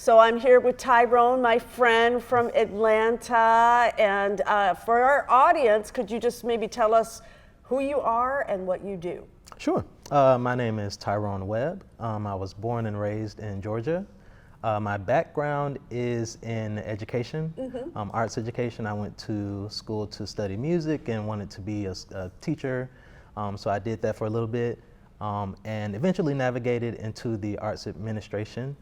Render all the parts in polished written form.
So I'm here with Tyrone, my friend from Atlanta, and for our audience, could you just maybe tell us who you are and what you do? Sure. My name is Tyrone Webb. I was born and raised in Georgia. My background is in education, arts education. I went to school to study music and wanted to be a teacher, so I did that for a little bit, and eventually navigated into the arts administration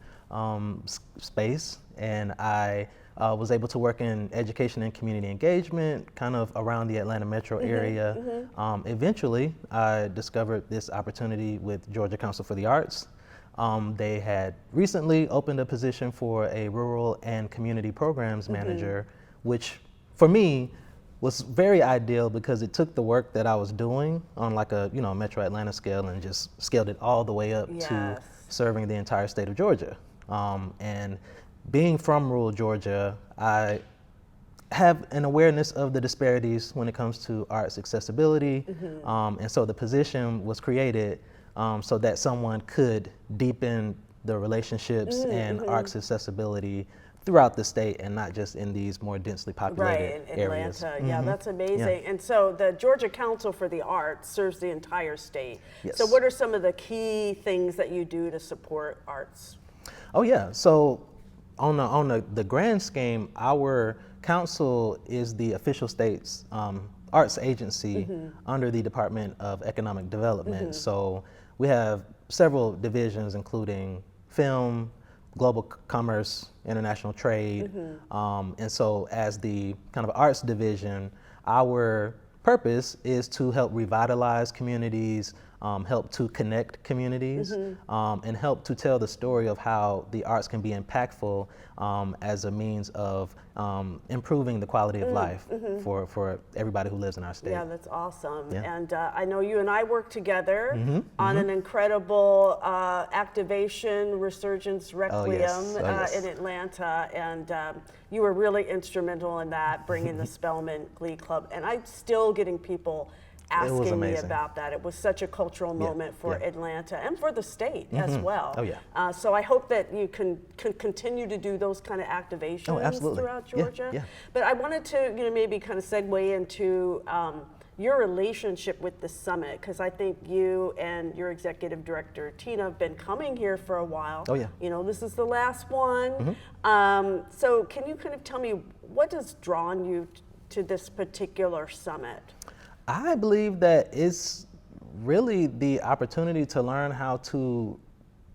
space, and I was able to work in education and community engagement, kind of around the Atlanta metro area. Eventually, I discovered this opportunity with Georgia Council for the Arts. They had recently opened a position for a rural and community programs manager, which for me was very ideal because it took the work that I was doing on like a Metro Atlanta scale and just scaled it all the way up to serving the entire state of Georgia. And being from rural Georgia, I have an awareness of the disparities when it comes to arts accessibility, and so the position was created so that someone could deepen the relationships and arts accessibility throughout the state and not just in these more densely populated in areas. Atlanta. Yeah, that's amazing. And so the Georgia Council for the Arts serves the entire state. Yes. So what are some of the key things that you do to support arts? Oh yeah, so on the grand scheme, our council is the official state's arts agency under the Department of Economic Development. So we have several divisions, including film, global commerce, international trade. And so as the kind of arts division, our purpose is to help revitalize communities, help to connect communities, and help to tell the story of how the arts can be impactful as a means of improving the quality of life for everybody who lives in our state. Yeah, that's awesome. Yeah. And I know you and I worked together on an incredible activation, Resurgens Requiem in Atlanta, and you were really instrumental in that, bringing the Spelman Glee Club. And I'm still getting people asking me about that. It was such a cultural moment for Atlanta and for the state as well. Oh yeah. So I hope that you can continue to do those kind of activations throughout Georgia. Yeah. But I wanted to maybe kind of segue into your relationship with the summit, because I think you and your executive director Tina have been coming here for a while. Oh yeah. This is the last one. So can you kind of tell me what has drawn you to this particular summit? I believe that it's really the opportunity to learn how to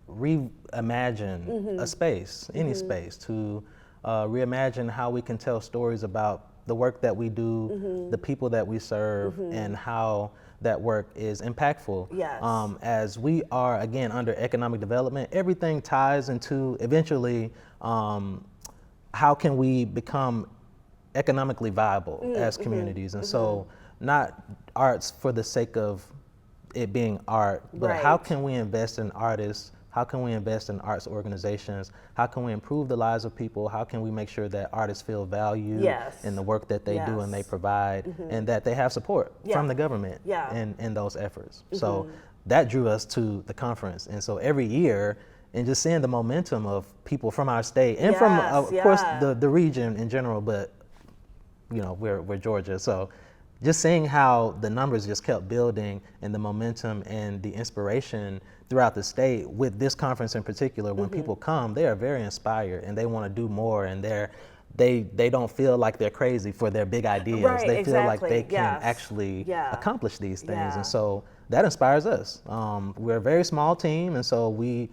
reimagine a space, any space, to reimagine how we can tell stories about the work that we do, the people that we serve, and how that work is impactful. Yes. As we are, again, under economic development, everything ties into eventually how can we become economically viable as communities. And so not arts for the sake of it being art, but how can we invest in artists? How can we invest in arts organizations? How can we improve the lives of people? How can we make sure that artists feel valued in the work that they do and they provide, and that they have support from the government in those efforts? So that drew us to the conference. And so every year, and just seeing the momentum of people from our state and from, of course, the region in general, but we're Georgia, so just seeing how the numbers just kept building and the momentum and the inspiration throughout the state with this conference in particular, when people come, they are very inspired and they want to do more, and they don't feel like they're crazy for their big ideas. They feel like they can actually accomplish these things. And so that inspires us. We're a very small team, and so we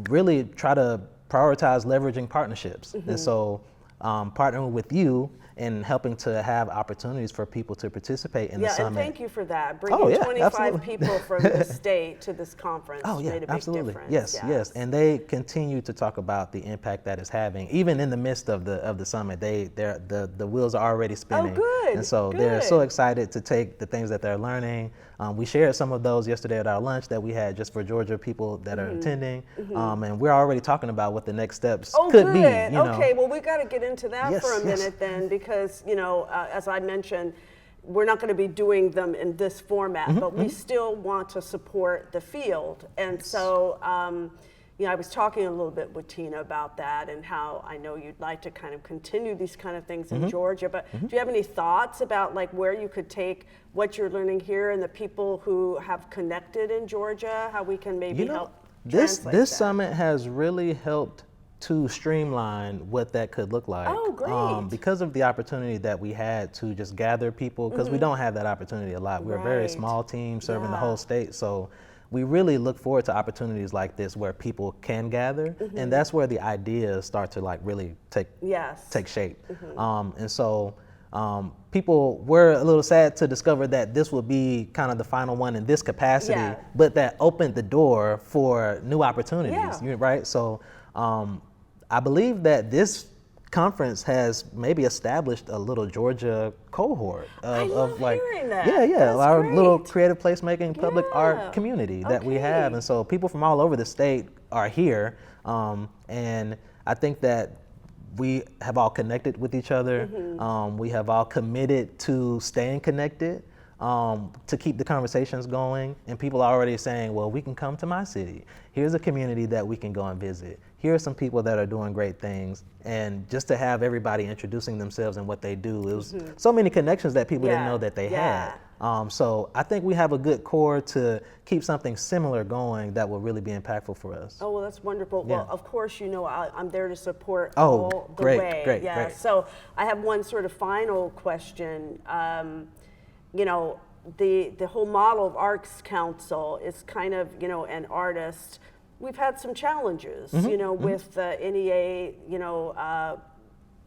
really try to prioritize leveraging partnerships. And so partnering with you and helping to have opportunities for people to participate in the summit. And thank you for that. Bringing 25 people from the state to this conference made a big difference. Yes. And they continue to talk about the impact that it's having. Even in the midst of the summit, the wheels are already spinning. Oh, good. And so they're so excited to take the things that they're learning. We shared some of those yesterday at our lunch that we had just for Georgia people that are attending. And we're already talking about what the next steps could be. Okay, well, we got to get into that for a minute then, because, as I mentioned, we're not going to be doing them in this format, but we still want to support the field. And so, I was talking a little bit with Tina about that and how I know you'd like to kind of continue these kind of things in Georgia, but do you have any thoughts about like where you could take what you're learning here and the people who have connected in Georgia, how we can maybe help this that? summit has really helped to streamline what that could look like. Oh, great. Because of the opportunity that we had to just gather people, because we don't have that opportunity a lot. We're a very small team serving the whole state, so we really look forward to opportunities like this where people can gather, and that's where the ideas start to like really take shape. And so people were a little sad to discover that this would be kind of the final one in this capacity, but that opened the door for new opportunities, right? So I believe that this conference has maybe established a little Georgia cohort of like our little creative placemaking public art community that we have, and so people from all over the state are here, and I think that we have all connected with each other. We have all committed to staying connected, to keep the conversations going, and people are already saying, well, we can come to my city. Here's a community that we can go and visit. Here are some people that are doing great things. And just to have everybody introducing themselves and what they do, it was so many connections that people didn't know that they had. So I think we have a good core to keep something similar going that will really be impactful for us. Oh, well, that's wonderful. Well, of course, I'm there to support all the way. Great. So I have one sort of final question. The whole model of Arts Council is kind of, an artist. We've had some challenges, with the NEA,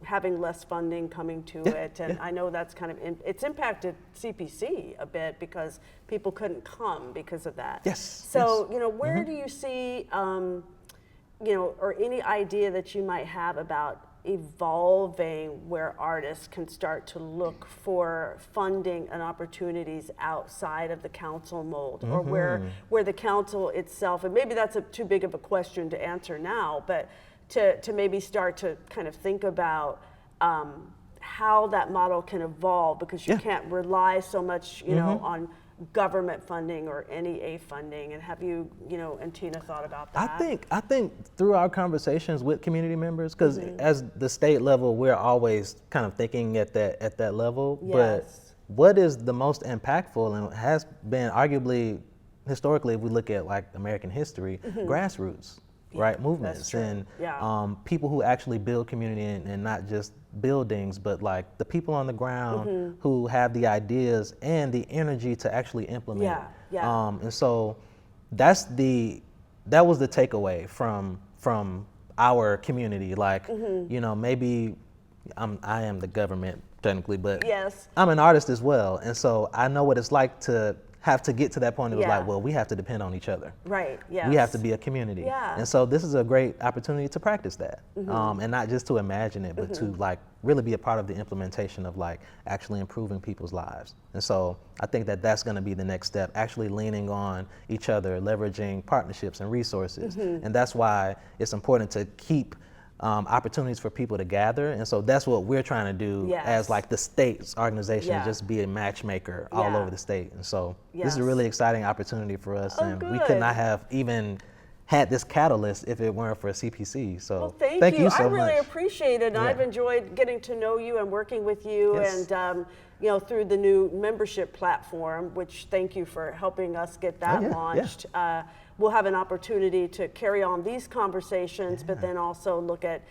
having less funding coming to it. And I know that's kind of, it's impacted CPC a bit because people couldn't come because of that. So, where do you see, or any idea that you might have about evolving where artists can start to look for funding and opportunities outside of the council mold, or where the council itself, and maybe that's too big of a question to answer now, but to maybe start to kind of think about how that model can evolve, because you can't rely so much on government funding or NEA funding. And have you, and Tina, thought about that? I think through our conversations with community members, because as the state level, we're always kind of thinking at that level. But what is the most impactful and has been arguably historically, if we look at like American history, grassroots, right, movements and people who actually build community and not just buildings, but like the people on the ground who have the ideas and the energy to actually implement it. And so that was the takeaway from our community. Like, maybe I am the government technically, but I'm an artist as well. And so I know what it's like to have to get to that point. It was like, well, we have to depend on each other. We have to be a community. And so this is a great opportunity to practice that. And not just to imagine it, but to like really be a part of the implementation of like actually improving people's lives. And so I think that that's going to be the next step, actually leaning on each other, leveraging partnerships and resources. And that's why it's important to keep opportunities for people to gather, and so that's what we're trying to do as like the state's organization, just be a matchmaker all over the state. And so this is a really exciting opportunity for us, and we could not have even had this catalyst if it weren't for CPC. So thank you so much. I really appreciate it, and I've enjoyed getting to know you and working with you, and through the new membership platform, which thank you for helping us get that launched. We'll have an opportunity to carry on these conversations, but then also look at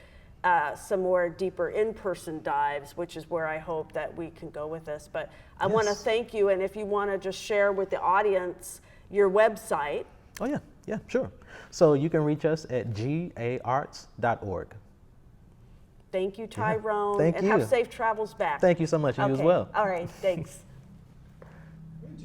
some more deeper in-person dives, which is where I hope that we can go with this. But I want to thank you, and if you want to just share with the audience your website. Oh yeah, sure. So you can reach us at gaarts.org. Thank you, Tyrone. Thank you. And have safe travels back. Thank you so much. You as well. All right, thanks.